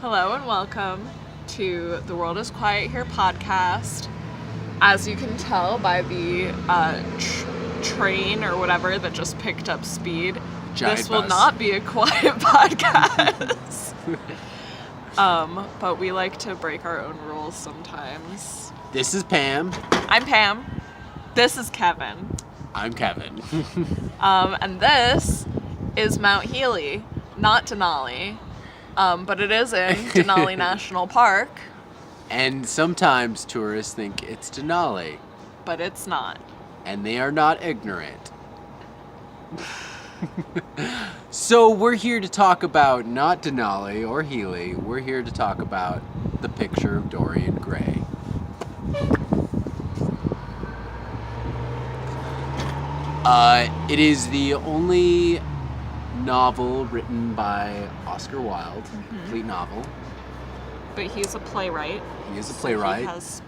Hello and welcome to The World is Quiet Here podcast. As you can tell by the train or whatever that just picked up speed, Giant this will bus. not be a quiet podcast. But we like to break our own rules sometimes. This is Pam. I'm Pam. This is Kevin. I'm Kevin. And this is Mount Healy, not Denali. But it is in Denali National Park. And sometimes tourists think it's Denali. But it's not. And they are not ignorant. So we're here to talk about not Denali or Healy. We're here to talk about The Picture of Dorian Gray. It is the only novel written by Oscar Wilde, complete novel. But he's a playwright. He is a playwright. He has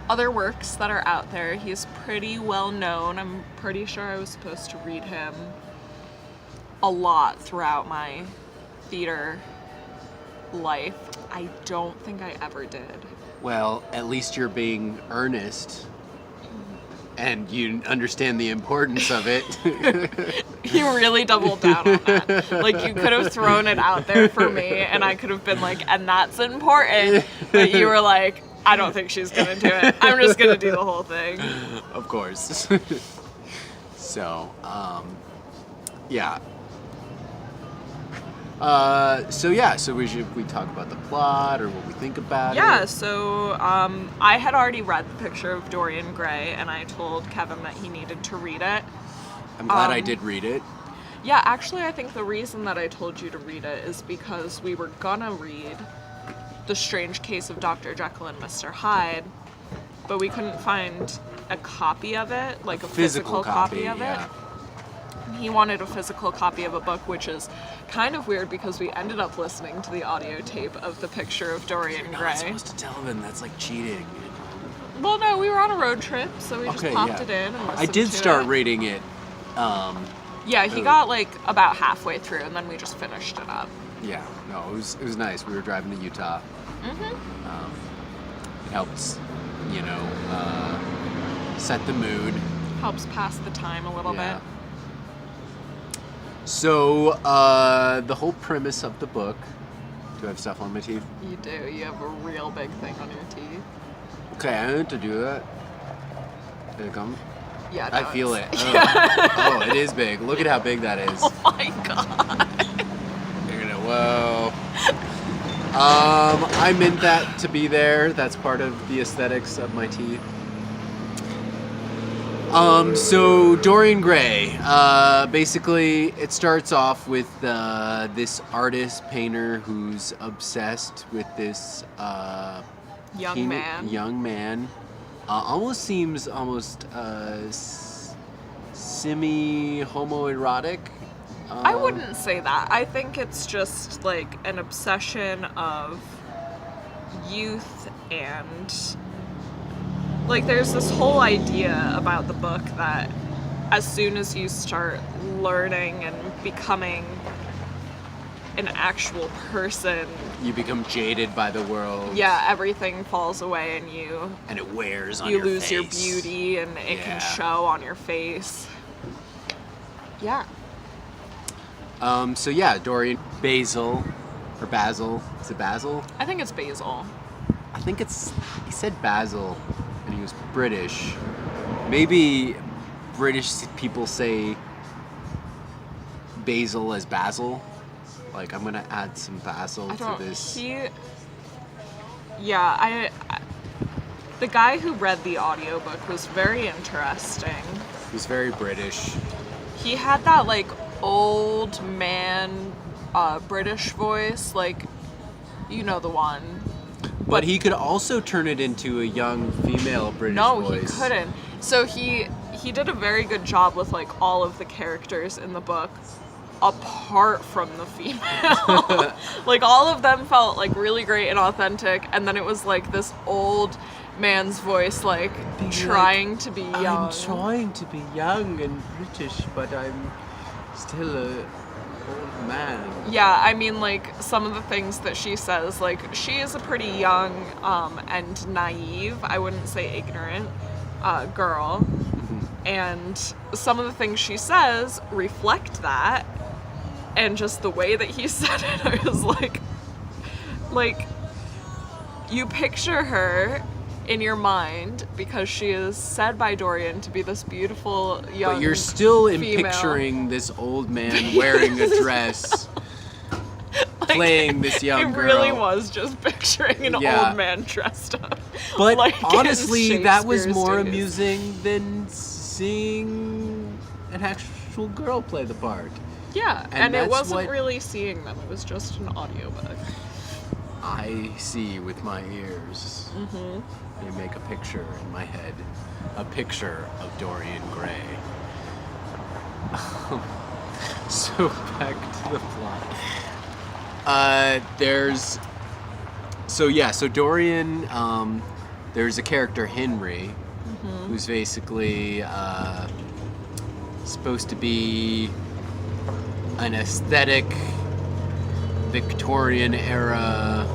other works that are out there. He's pretty well known. I'm pretty sure I was supposed to read him a lot throughout my theater life. I don't think I ever did. Well, at least you're being earnest. And you understand the importance of it. You really doubled down on that. Like, you could have thrown it out there for me, and I could have been like, and that's important. But you were like, I don't think she's going to do it. I'm just going to do the whole thing. Of course. So, yeah. So we talk about the plot or what we think about it? Yeah, so I had already read The Picture of Dorian Gray, and I told Kevin that he needed to read it. I'm glad I did read it. Yeah, actually, I think the reason that I told you to read it is because we were gonna read The Strange Case of Dr. Jekyll and Mr. Hyde, but we couldn't find a copy of it, like a physical copy of it. He wanted a physical copy of a book, which is kind of weird because we ended up listening to the audio tape of The Picture of Dorian Gray. You're not supposed to tell them, that's like cheating. Well, no, we were on a road trip, so we just popped it in and listened to it. I did start reading it. Yeah, he got like about halfway through, and then we just finished it up. Yeah, no, it was nice. We were driving to Utah. It helps, set the mood. Helps pass the time a little bit. So, the whole premise of the book. Do I have stuff on my teeth? You do. You have a real big thing on your teeth. Okay, I need to do that. Did it come? Yeah, I feel it. Oh, it is big. Look at how big that is. Oh my god. Whoa. I meant that to be there. That's part of the aesthetics of my teeth. So Dorian Gray, basically it starts off with this artist, painter who's obsessed with this young man. Almost seems semi-homoerotic. I wouldn't say that. I think it's just like an obsession of youth, and like there's this whole idea about the book that as soon as you start learning and becoming an actual person, you become jaded by the world. Yeah, everything falls away and it wears on your face. You lose your beauty and it can show on your face. Yeah. Dorian Basil. Is it Basil? I think it's Basil. I think he said Basil, and he was British. Maybe British people say basil as basil. Like, I'm gonna add some basil to this. The guy who read the audiobook was very interesting. He was very British. He had that, like, old man British voice, like, you know the one. But he could also turn it into a young female British voice. No, he couldn't. So he did a very good job with, like, all of the characters in the book, apart from the female. Like, all of them felt, like, really great and authentic, and then it was, like, this old man's voice, like, trying to be young. I'm trying to be young and British, but I'm still a old man. Yeah, I mean, like, some of the things that she says, like, she is a pretty young and naive, I wouldn't say ignorant, girl. And some of the things she says reflect that. And just the way that he said it, I was like, you picture her in your mind because she is said by Dorian to be this beautiful young But you're still female. picturing this old man wearing a dress, Like, playing this young girl. It really was just picturing an Yeah. old man dressed up. But like in honestly, that was Shakespeare's more days. amusing than seeing an actual girl play the part. Yeah, And and it that's wasn't what- really seeing them. It was just an audiobook. I see with my ears. Mm-hmm. They make a picture in my head. A picture of Dorian Gray. So back to the plot. So Dorian, there's a character, Henry, who's basically supposed to be an aesthetic Victorian era.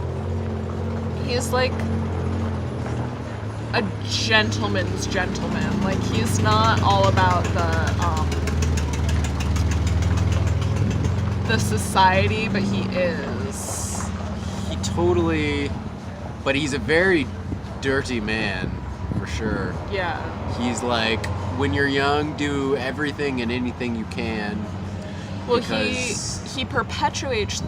He's like a gentleman's gentleman. Like, he's not all about the society, but he is. He totally, but he's a very dirty man, for sure. Yeah. He's like, when you're young, do everything and anything you can. Well, because he perpetuates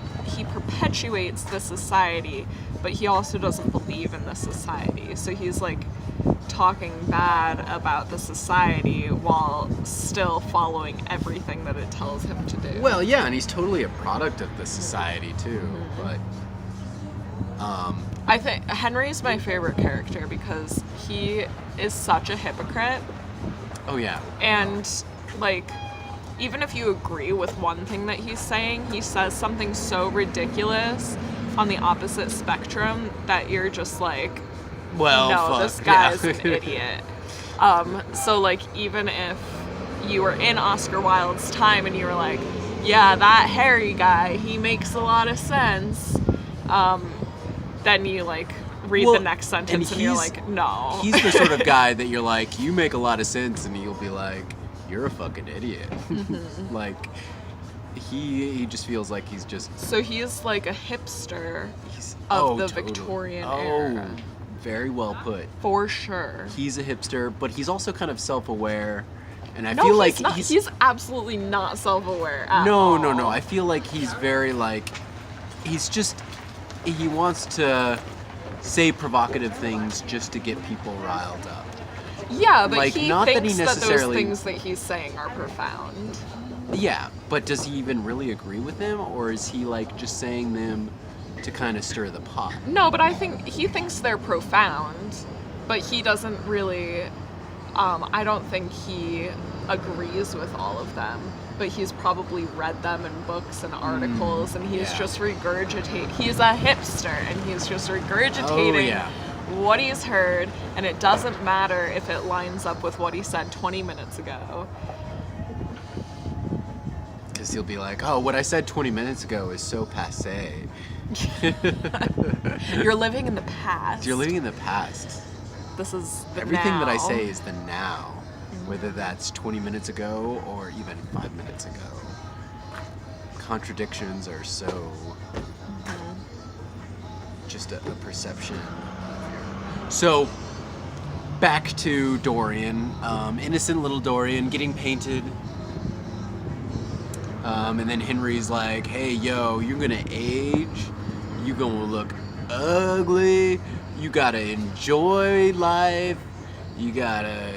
the society, but he also doesn't believe in the society. So he's like talking bad about the society while still following everything that it tells him to do. Well, yeah, and he's totally a product of the society too. But I think Henry's my favorite character because he is such a hypocrite. oh yeah, And, like, even if you agree with one thing that he's saying, he says something so ridiculous on the opposite spectrum that you're just like, well, no, fuck, this guy's yeah. an idiot. So, like, even if you were in Oscar Wilde's time and you were like, yeah, that Harry guy, he makes a lot of sense, then you, like, read Well, the next sentence and you're he's- like, no. He's the sort of guy that you're like, you make a lot of sense, and you'll be like, you're a fucking idiot. Like, he just feels like he's just So he's like a hipster he's of the totally. Victorian Oh, era. very well put. For sure. He's a hipster, but he's also kind of self-aware, and I No, feel he's like not. He's absolutely not self-aware at no, all. no. I feel like he's very like he wants to say provocative things just to get people riled up. Yeah, but Like, he not that thinks he that those necessarily- things that he's saying are profound. Yeah, but does he even really agree with them, or is he like just saying them to kind of stir the pot? No, but I think he thinks they're profound, but he doesn't really. I don't think he agrees with all of them, but he's probably read them in books and articles, and he's yeah. just regurgitating. He's a hipster, and he's just regurgitating Oh, yeah. what he's heard, and it doesn't matter if it lines up with what he said 20 minutes ago. Because he'll be like, oh, what I said 20 minutes ago is so passé. You're living in the past. You're living in the past. This is the Everything that I now. say is the now, whether that's 20 minutes ago or even 5 minutes ago. Contradictions are so just a perception. So, back to Dorian, innocent little Dorian getting painted. And then Henry's like, hey, yo, you're gonna age, you're gonna look ugly, you gotta enjoy life, you gotta,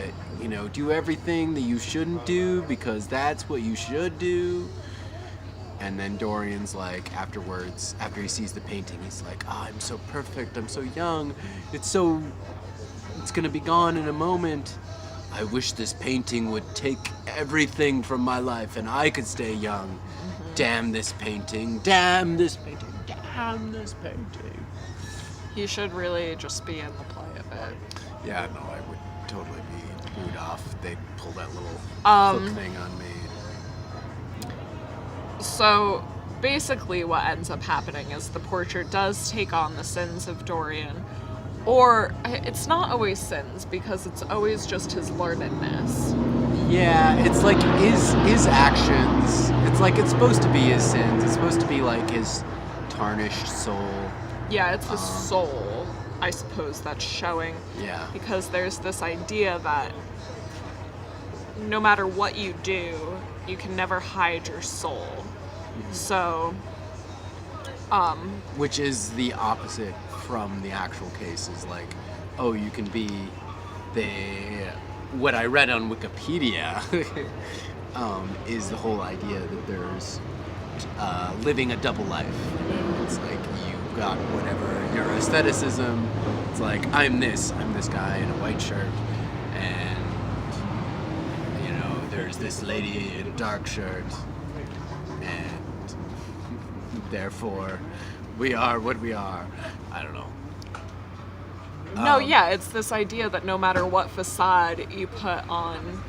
do everything that you shouldn't do because that's what you should do. And then Dorian's like, afterwards, after he sees the painting, he's like, oh, I'm so perfect, I'm so young, it's gonna be gone in a moment. I wish this painting would take everything from my life and I could stay young. Mm-hmm. Damn this painting, damn this painting, damn this painting. He should really just be in the play of it. Yeah, no, I would totally be booed off. They'd pull that little Um, hook thing on me. So basically what ends up happening is the portrait does take on the sins of Dorian. Or it's not always sins, because it's always just his learnedness. Yeah, it's like his actions. It's like it's supposed to be his sins. It's supposed to be like his tarnished soul. Yeah, it's his soul, I suppose, that's showing. Yeah. Because there's this idea that no matter what you do, you can never hide your soul. So, which is the opposite from the actual case. Is like, oh, you can be what I read on Wikipedia is the whole idea that there's living a double life. It's like you got whatever your aestheticism. It's like I'm this guy in a white shirt, and there's this lady in a dark shirt, and therefore we are what we are. I don't know. no, yeah, it's this idea that no matter what facade you put on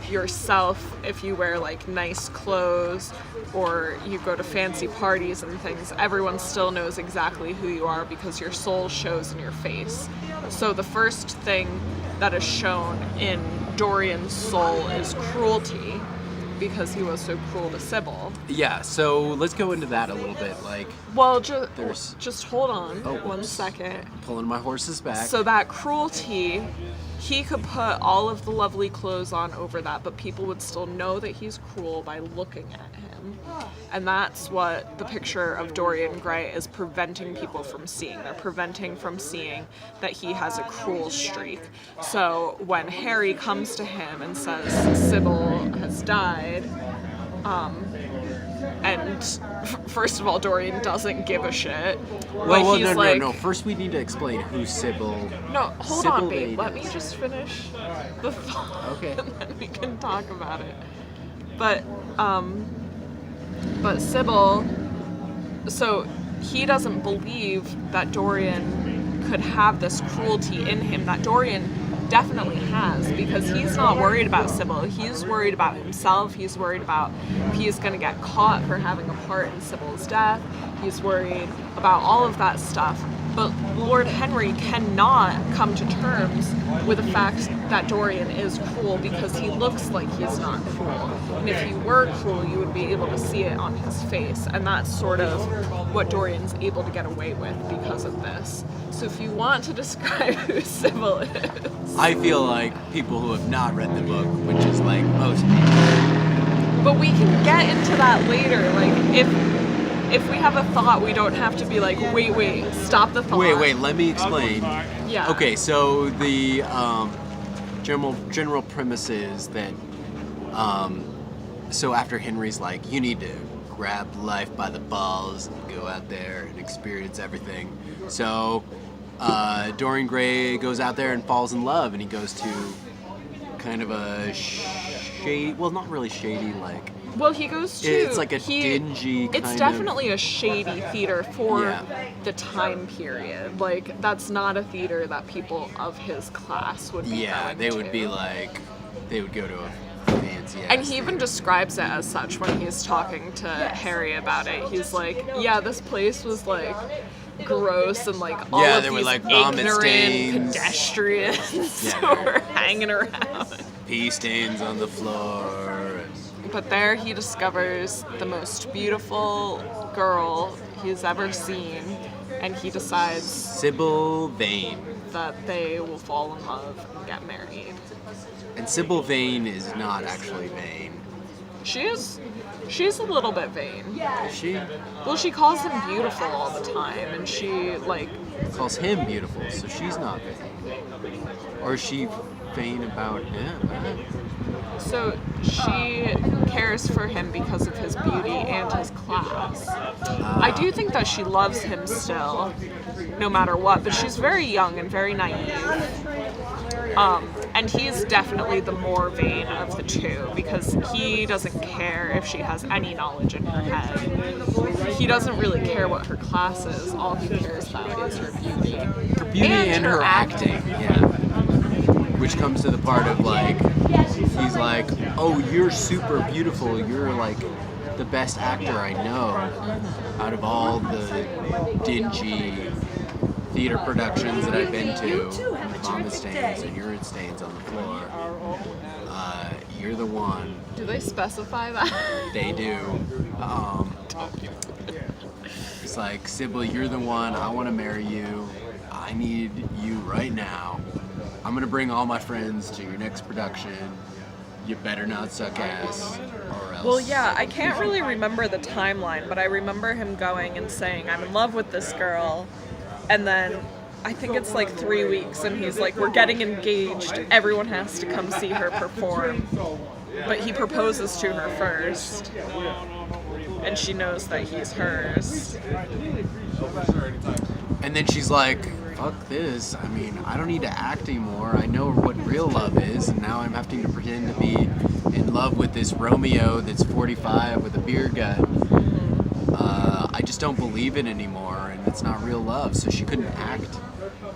yourself, if you wear like nice clothes or you go to fancy parties and things, everyone still knows exactly who you are because your soul shows in your face. So the first thing that is shown in Dorian's soul is cruelty, because he was so cruel to Sybil. Yeah, so let's go into that a little bit. Like, Well, There's- just hold on one oops. second. pulling my horse's back. So that cruelty, he could put all of the lovely clothes on over that, but people would still know that he's cruel by looking at him. And that's what the picture of Dorian Gray is preventing people from seeing. They're preventing from seeing that he has a cruel streak. So when Harry comes to him and says Sybil has died, and first of all, Dorian doesn't give a shit. well, he's no. First, we need to explain who Sybil. No, hold Sybil on, babe. Vane Let me is. just finish the thought, Okay. and then we can talk about it. But Sybil, so he doesn't believe that Dorian could have this cruelty in him that Dorian definitely has, because he's not worried about Sybil. He's worried about himself. He's worried about if he's going to get caught for having a part in Sybil's death. He's worried about all of that stuff. But Lord Henry cannot come to terms with the fact that Dorian is cruel, because he looks like he's not cruel. And if he were cruel, you would be able to see it on his face. And that's sort of what Dorian's able to get away with because of this. So if you want to describe who Sybil is. I feel like people who have not read the book, which is like most people. But we can get into that later. Like, if we have a thought, we don't have to be like, wait, stop the thought. Wait, let me explain. Yeah. Okay, so the general premise is that so after Henry's like, you need to grab life by the balls and go out there and experience everything. So Dorian Gray goes out there and falls in love, and he goes to kind of a shady, well, not really shady, like, Well, he goes to. it's like a dingy kind It's of- definitely a shady theater for Yeah. the time period. Like, that's not a theater that people of his class would be yeah, going they would to. be like, they would go to a fancy And he even describes it as such when he's talking to Harry about it. He's like, yeah, this place was like gross, and like all Yeah, of there were, these like, vomit ignorant stains. pedestrians Yeah. were hanging around. pee stains on the floor. But there he discovers the most beautiful girl he's ever seen, and he decides Sybil Vane. that they will fall in love and get married. And Sybil Vane is not actually vain. She's a little bit vain. Is she? Well, she calls him beautiful all the time, and she, like, Calls him beautiful, so she's not vain. Or is she vain about him? so she cares for him because of his beauty and his class. I do think that she loves him still, no matter what, but she's very young and very naive. And he's definitely the more vain of the two, because he doesn't care if she has any knowledge in her head. He doesn't really care what her class is. All he cares about is her beauty. Her beauty and her acting, yeah. Which comes to the part of like, he's like, oh, you're super beautiful. You're like the best actor I know out of all the dingy theater productions that I've been to, vomit stains and urine stains on the floor. You're the one. Do they specify that? They do. It's like, Sybil, you're the one. I want to marry you. I need you right now. I'm going to bring all my friends to your next production. You better not suck ass, or else. Well, yeah, I can't really remember the timeline, but I remember him going and saying, I'm in love with this girl. And then I think it's like 3 weeks, and he's like, we're getting engaged. Everyone has to come see her perform. But he proposes to her first. And she knows that he's hers. And then she's like, fuck this. I mean, I don't need to act anymore. I know what real love is, and now I'm having to pretend to be in love with this Romeo that's 45 with a beer gut. I just don't believe it anymore, and it's not real love. So she couldn't act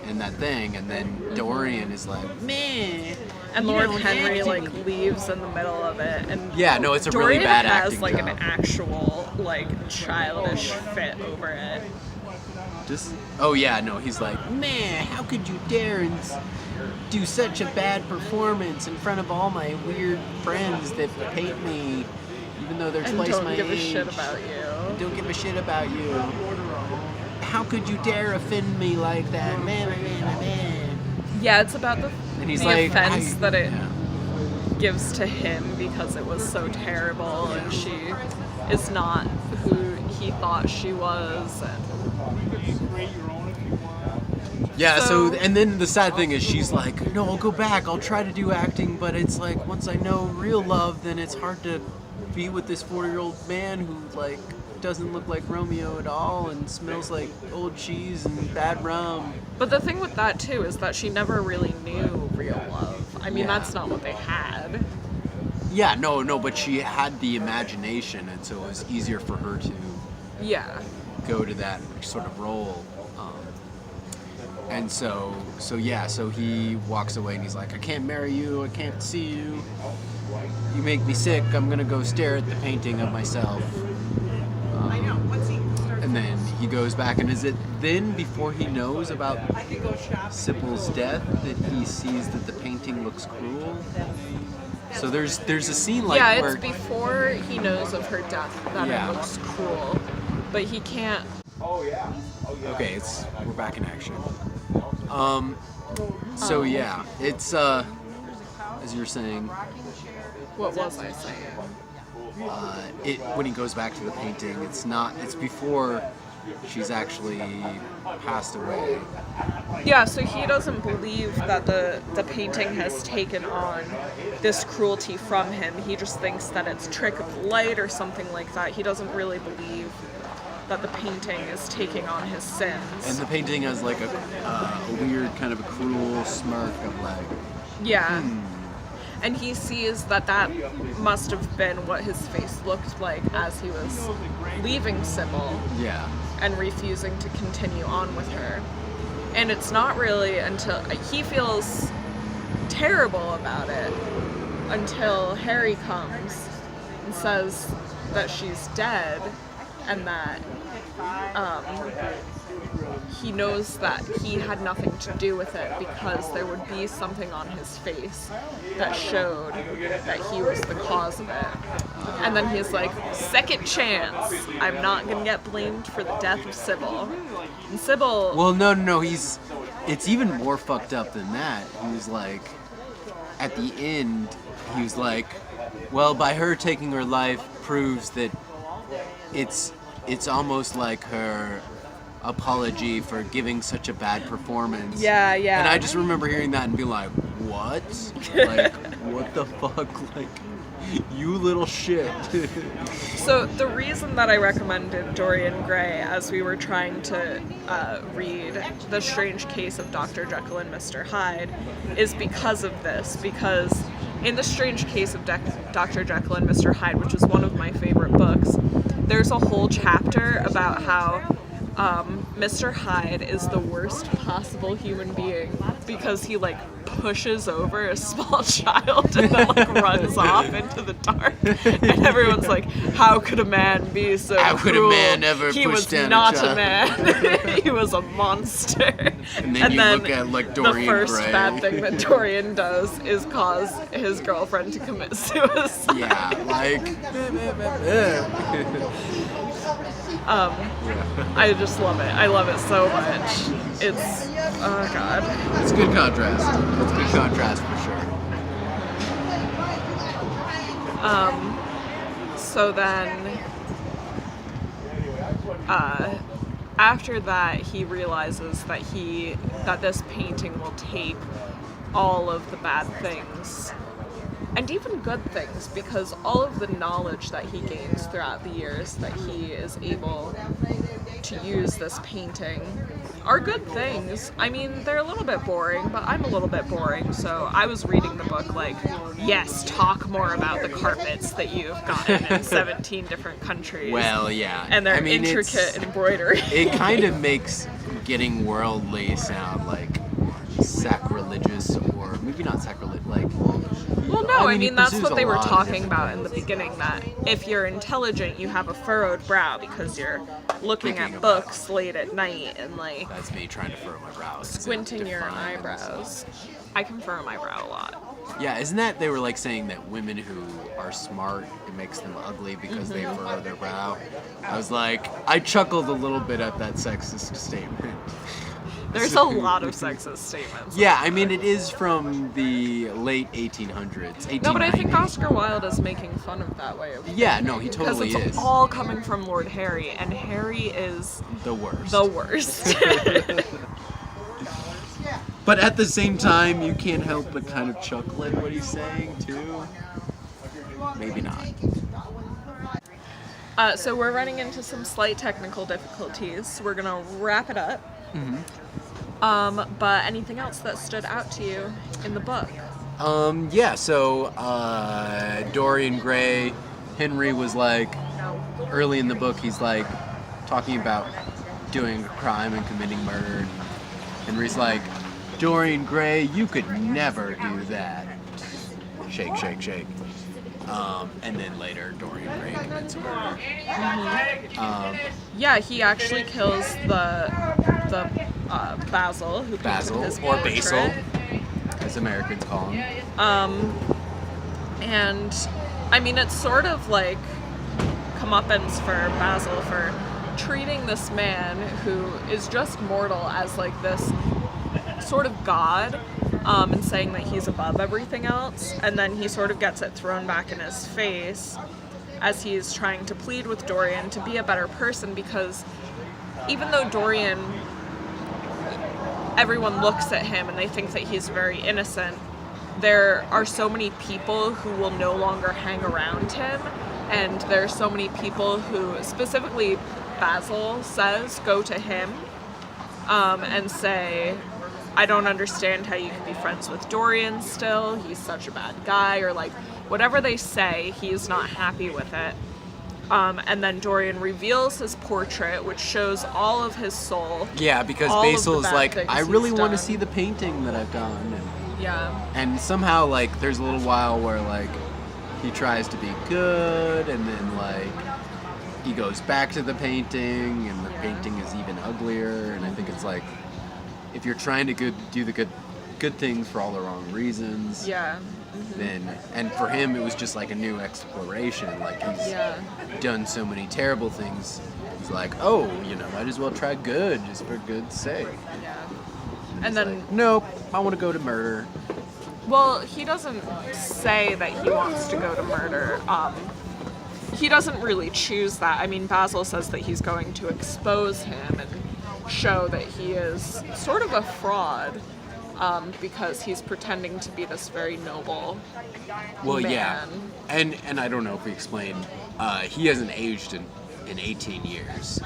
in that thing. And then Dorian is like, meh. And Lord Henry like leaves in the middle of it, and yeah, no, it's a Dorian really bad has acting like job. an actual like childish fit over it. Oh yeah, no, he's like, man, how could you dare and do such a bad performance in front of all my weird friends that hate me, even though they're And twice don't my give age. a shit about you. Don't give a shit about you. How could you dare offend me like that, man? Yeah, it's about the And he's the like, offense that it yeah. gives to him because it was so terrible, and she is not who he thought she was. Yeah, so, and then the sad thing is she's like, no, I'll go back, I'll try to do acting, but it's like, once I know real love, then it's hard to be with this 40-year-old man who, like, doesn't look like Romeo at all and smells like old cheese and bad rum. But the thing with that, too, is that she never really knew real love. I mean, Yeah. that's not what they had. Yeah, no, but she had the imagination, and so it was easier for her to Yeah. go to that sort of role. And so he walks away and he's like, I can't marry you, I can't see you. You make me sick, I'm gonna go stare at the painting of myself. And then he goes back, and is it then, before he knows about Sybil's death, that he sees that the painting looks cruel? So there's a scene like yeah, where... it's before he knows of her death that Yeah. it looks cruel. But he can't... Okay, we're back in action. So yeah, it's as you were saying, What was I saying? when he goes back to the painting, it's before she's actually passed away. Yeah, so he doesn't believe that the painting has taken on this cruelty from him. He just thinks that it's a trick of light or something like that. He doesn't really believe that the painting is taking on his sins. And the painting has like a weird kind of a cruel smirk of like, Yeah. And he sees that must have been what his face looked like as he was leaving Sybil yeah. and refusing to continue on with her. And it's not really until he feels terrible about it until Harry comes and says that she's dead, and that he knows that he had nothing to do with it because there would be something on his face that showed that he was the cause of it. And then he's like, second chance, I'm not gonna get blamed for the death of Sybil. And Sybil... Well, no, it's even more fucked up than that. He was like, at the end, he was like, well, by her taking her life proves that it's almost like her apology for giving such a bad performance. Yeah. And I just remember hearing that and being like, what? Like, what the fuck? Like, you little shit. So the reason that I recommended Dorian Gray as we were trying to read The Strange Case of Dr. Jekyll and Mr. Hyde is because of this. Because in The Strange Case of Dr. Jekyll and Mr. Hyde, which is one of my favorite books, there's a whole chapter about how Mr. Hyde is the worst possible human being because he like pushes over a small child and then like runs off into the dark, and everyone's like, "How could a man be so How could cruel? a man ever He push was down not a a child?" man. He was a monster." And then you look at like Dorian the first Gray. bad thing that Dorian does is cause his girlfriend to commit suicide. Yeah, like. I just love it. I love it so much. It's, oh god. It's good contrast. It's good contrast for sure. So then, after that, he realizes that this painting will take all of the bad things and even good things, because all of the knowledge that he gains throughout the years that he is able to use this painting are good things. I mean, they're a little bit boring, but I'm a little bit boring, so I was reading the book like, yes, talk more about the carpets that you've gotten in 17 different countries. Well, yeah. And their I mean, intricate embroidery. It kind of makes getting worldly sound like sacrilegious, or maybe not sacrilegious, like... Well, no, I he mean, that's pursues what a they were lot of talking different about in the things. beginning, that if you're intelligent, you have a furrowed brow because you're looking Thinking at about books late at night and, like, That's me trying to furrow my brows. to squinting your define. eyebrows. I can furrow my brow a lot. Yeah, isn't that they were like saying that women who are smart, it makes them ugly because they Mm-hmm. furrow their brow? I was like, I chuckled a little bit at that sexist statement. There's a lot of sexist statements. Yeah, I mean, it is from the late 1800s. No, but I think 1890s. Oscar Wilde is making fun of that way of Yeah, no, he because totally it's is. all coming from Lord Harry, and Harry is The worst. the worst. But at the same time, you can't help but kind of chuckle at what he's saying, too. Maybe not. So we're running into some slight technical difficulties. We're gonna wrap it up. But anything else that stood out to you in the book? Yeah, so Dorian Gray, Henry was like, early in the book, he's like talking about doing a crime and committing murder. And Henry's like, Dorian Gray, you could never do that. Shake, shake, shake. And then later, Dorian Gray commits a murder. Yeah, he actually kills the Basil, who painted Basil, his or portrait. Basil, as Americans call him. And I mean, it's sort of like comeuppance for Basil for treating this man who is just mortal as like this sort of god, and saying that he's above everything else, and then he sort of gets it thrown back in his face as he's trying to plead with Dorian to be a better person, because even though Dorian, everyone looks at him and they think that he's very innocent, there are so many people who will no longer hang around him, and there are so many people who, specifically Basil says, go to him and say, I don't understand how you can be friends with Dorian still, he's such a bad guy, or like whatever they say, he's not happy with it. And then Dorian reveals his portrait, which shows all of his soul. Yeah, because all of the Basil's bad like, things I really he's want to done. see the painting that I've done. Yeah. And somehow, like, there's a little while where, like, he tries to be good, and then, like, he goes back to the painting, and the painting is even uglier. And I think it's like, if you're trying to do the good things for all the wrong reasons, Yeah. then, and for him, it was just like a new exploration. Like, he's Yeah. done so many terrible things. He's like, oh, might as well try good just for good's sake. Yeah. And And he's then, like, nope, I want to go to murder. well, he doesn't say that he wants to go to murder. He doesn't really choose that. I mean, Basil says that he's going to expose him and show that he is sort of a fraud, because he's pretending to be this very noble Well, yeah. man. And I don't know if we explained, he hasn't aged in 18 years.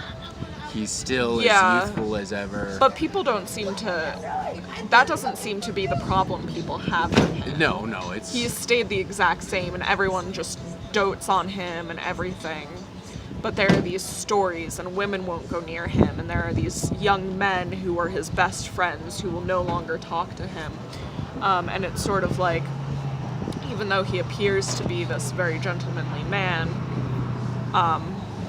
He's still Yeah. as youthful as ever. But people don't seem to... That doesn't seem to be the problem people have with him. No, it's... He's stayed the exact same, and everyone just dotes on him and everything. but there are these stories, and women won't go near him, and there are these young men who are his best friends who will no longer talk to him. And it's sort of like, even though he appears to be this very gentlemanly man,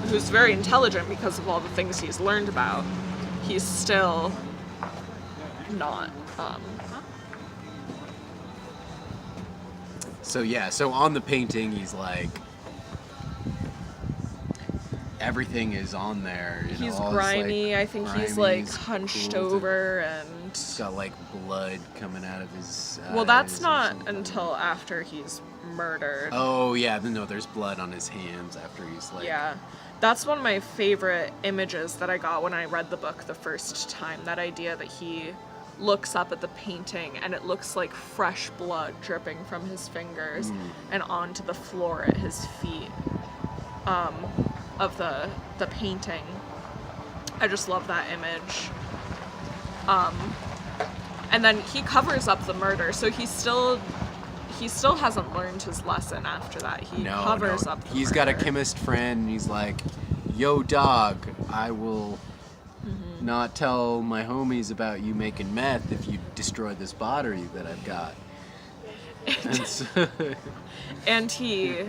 who's very intelligent because of all the things he's learned about, he's still not. So on the painting, he's like, everything is on there. You He's know, grimy. Like, I think grimy, he's like hunched cool. over and. He's got like blood coming out of his eyes. Well, that's or not something. until after he's murdered. Oh yeah, no, there's blood on his hands after he's like. Yeah. That's one of my favorite images that I got when I read the book the first time. That idea that he looks up at the painting and it looks like fresh blood dripping from his fingers and onto the floor at his feet of the painting. I just love that image. And then he covers up the murder, so he still hasn't learned his lesson after that. He covers up the He's murder. got a chemist friend, and he's like, yo, dog, I will not tell my homies about you making meth if you destroy this pottery that I've got. And so, And he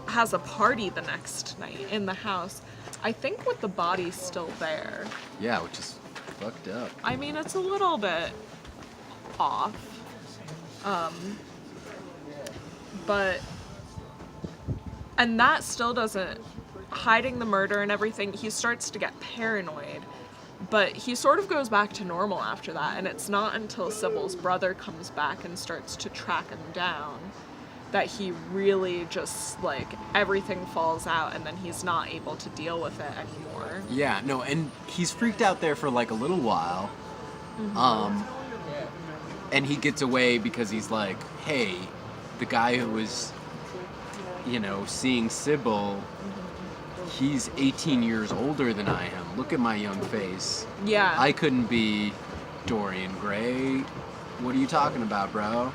has a party the next night in the house, I think with the body still there. yeah, which is fucked up. I mean, it's a little bit off. But, and that still doesn't, hiding the murder and everything, he starts to get paranoid. But he sort of goes back to normal after that, and it's not until Sybil's brother comes back and starts to track him down that he really just, like, everything falls out, and then he's not able to deal with it anymore. Yeah, no, and he's freaked out there for like a little while. And he gets away because he's like, hey, the guy who was, you know, seeing Sybil, he's 18 years older than I am. Look at my young face. Yeah. I couldn't be Dorian Gray. What are you talking about, bro?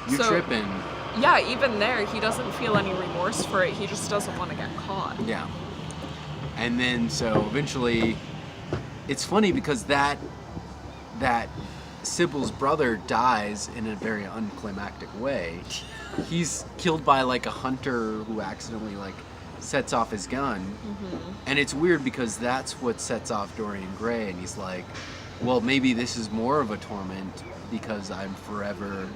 You're So- tripping. Yeah, even there, he doesn't feel any remorse for it. He just doesn't want to get caught. Yeah. And then so eventually, it's funny because that Sybil's brother dies in a very unclimactic way. He's killed by like a hunter who accidentally like sets off his gun. And it's weird because that's what sets off Dorian Gray, and he's like, well, maybe this is more of a torment because I'm forever,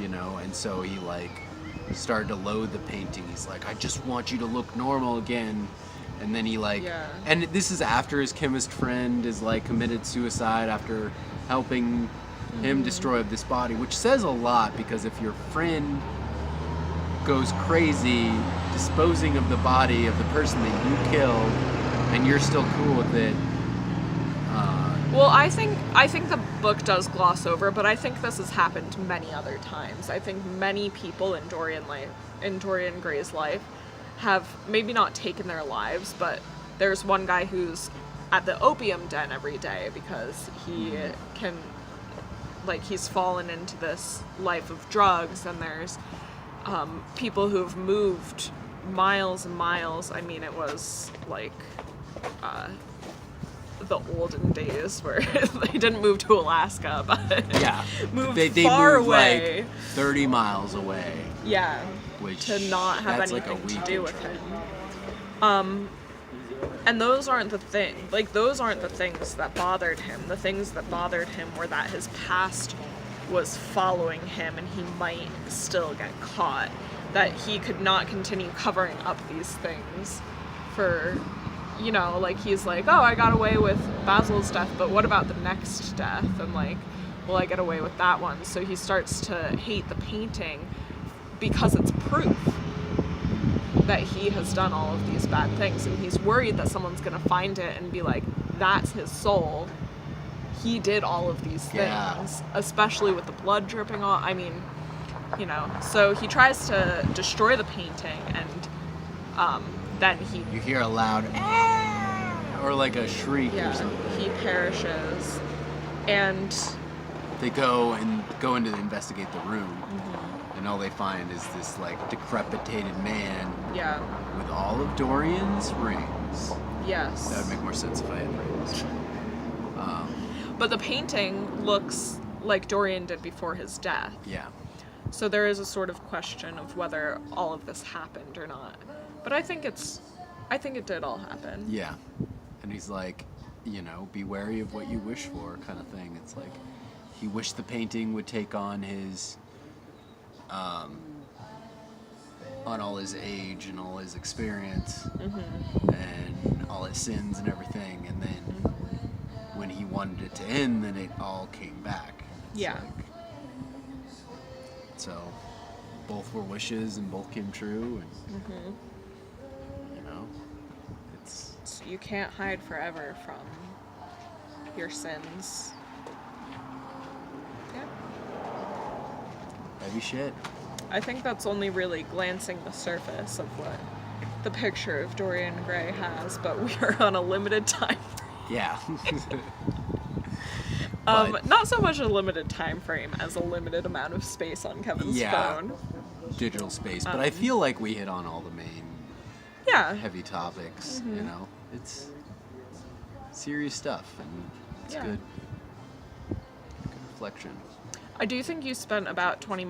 you know, and so he like started to loathe the painting. He's like, I just want you to look normal again. And then he like, Yeah. and this is after his chemist friend is like committed suicide after helping him destroy this body, which says a lot because if your friend goes crazy disposing of the body of the person that you killed and you're still cool with it. Well, I think the book does gloss over, but I think this has happened many other times. I think many people in Dorian Gray's life have maybe not taken their lives, but there's one guy who's at the opium den every day because he can, like, he's fallen into this life of drugs, and there's people who've moved miles and miles. I mean, it was like the olden days where they didn't move to Alaska, but Yeah. moved They far moved away. like 30 miles away. Yeah, Which to not have that's like a anything to week do in with trouble. him. And those aren't the those aren't the things that bothered him. The things that bothered him were that his past was following him and he might still get caught. That he could not continue covering up these things for, you know, like, he's like, oh, I got away with Basil's death, but what about the next death? And like, will I get away with that one? So he starts to hate the painting because it's proof that he has done all of these bad things, and he's worried that someone's gonna find it and be like, that's his soul. He did all of these things, Yeah. especially with the blood dripping off. I mean, you know, so he tries to destroy the painting, and then he, You hear a loud "Ah!" or like a shriek or something. he perishes, and They go into investigate the room, And all they find is this, like, decrepitated man Yeah. with all of Dorian's rings. Yes. That would make more sense if I had rings. But the painting looks like Dorian did before his death. Yeah. So there is a sort of question of whether all of this happened or not. But I think it did all happen. Yeah. And he's like, you know, be wary of what you wish for, kind of thing. It's like, he wished the painting would take on his, on all his age and all his experience, and all his sins and everything, and then when he wanted it to end, then it all came back. It's Yeah. like, so, both were wishes and both came true, and, you know, it's... So you can't hide forever from your sins. Yeah. heavy shit. I think that's only really glancing the surface of what the picture of Dorian Gray has, but we are on a limited time. Yeah. But- Not so much a limited time frame as a limited amount of space on Kevin's phone. Digital space, but I feel like we hit on all the main Yeah. heavy topics, you know? It's serious stuff, and it's Yeah. good reflection. I do think you spent about 20 minutes